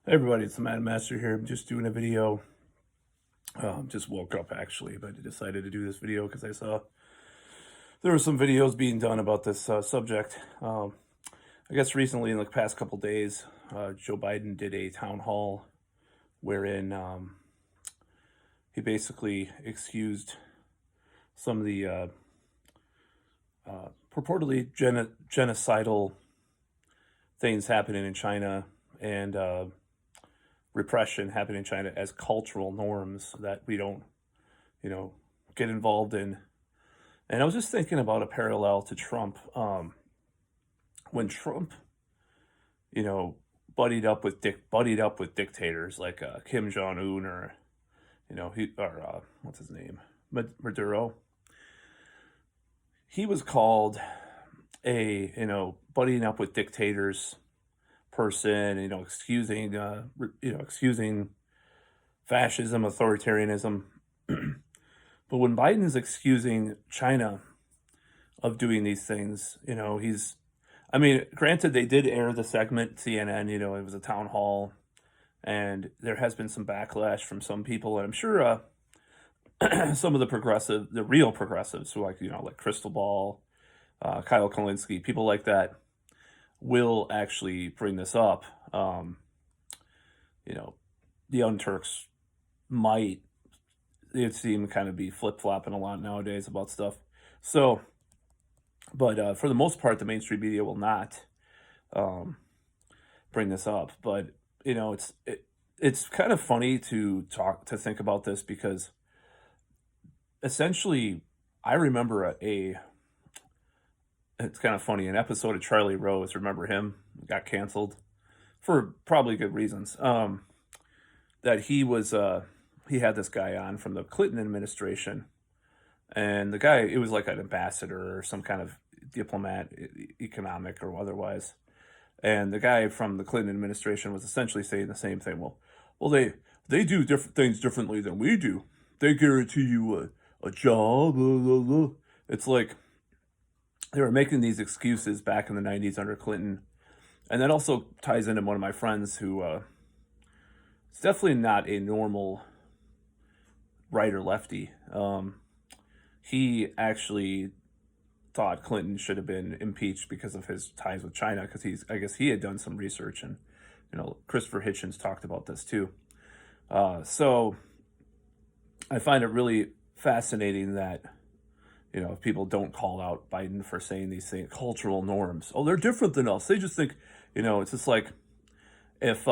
Hey everybody, it's the Mad Master here. I'm just doing a video. Just woke up actually, but I decided to do this video because I saw there were some videos being done about this subject. I guess recently, in the past couple days, Joe Biden did a town hall wherein he basically excused some of the purportedly genocidal things happening in China and repression happening in China as cultural norms that we don't, get involved in. And I was just thinking about a parallel to Trump. When Trump, buddied up with dictators like Kim Jong Un or, what's his name, Maduro. He was called a buddying up with dictators person, excusing fascism, authoritarianism. But when Biden is excusing China of doing these things, granted, they did air the segment, CNN, it was a town hall, and there has been some backlash from some people, and I'm sure some of the real progressives, who like Crystal Ball, Kyle Kalinske, people like that, will actually bring this up. The Young Turks might, it seem, kind of be flip-flopping a lot nowadays about stuff. So, but for the most part, the mainstream media will not bring this up. But, it's kind of funny to think about this because essentially I remember it's kind of funny, an episode of Charlie Rose, remember him? Got canceled for probably good reasons. That he had this guy on from the Clinton administration, and the guy, it was like an ambassador or some kind of diplomat, economic or otherwise. And the guy from the Clinton administration was essentially saying the same thing. Well, they do different things differently than we do. They guarantee you a job. Blah, blah, blah. It's like they were making these excuses back in the 90s under Clinton. And that also ties into one of my friends who is definitely not a normal right or lefty. He actually thought Clinton should have been impeached because of his ties with China, because I guess he had done some research, and Christopher Hitchens talked about this too. So I find it really fascinating that people don't call out Biden for saying these things, cultural norms. Oh, they're different than us. They just think, it's just like if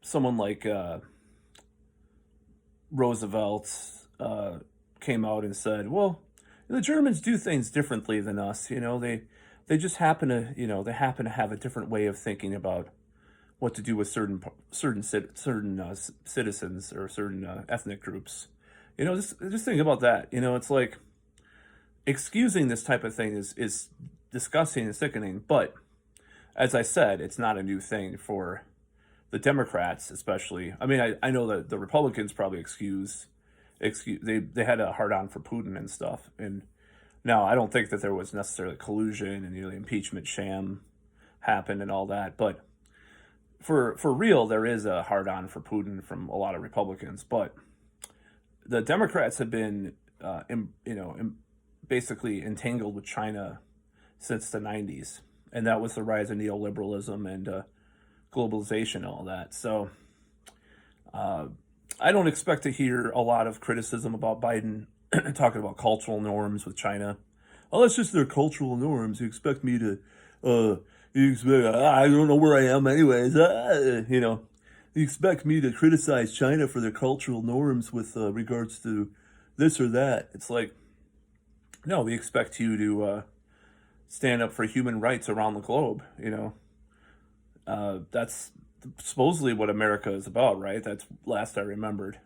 someone like Roosevelt came out and said, well, the Germans do things differently than us. They just happen to have a different way of thinking about what to do with certain citizens or certain ethnic groups. Just think about that. It's like excusing this type of thing is disgusting and sickening. But as I said, it's not a new thing for the Democrats, especially. I know that the Republicans probably they had a hard on for Putin and stuff. And now I don't think that there was necessarily collusion and the impeachment sham happened and all that. But for real, there is a hard on for Putin from a lot of Republicans. But the Democrats have been, basically entangled with China since the 90s. And that was the rise of neoliberalism and globalization and all that. So I don't expect to hear a lot of criticism about Biden talking about cultural norms with China. Oh, that's just their cultural norms. You expect me to, I don't know where I am anyways. You expect me to criticize China for their cultural norms with regards to this or that. It's like, no, we expect you to stand up for human rights around the globe. That's supposedly what America is about, right? That's last I remembered.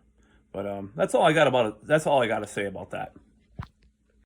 But that's all I got about it. That's all I got to say about that.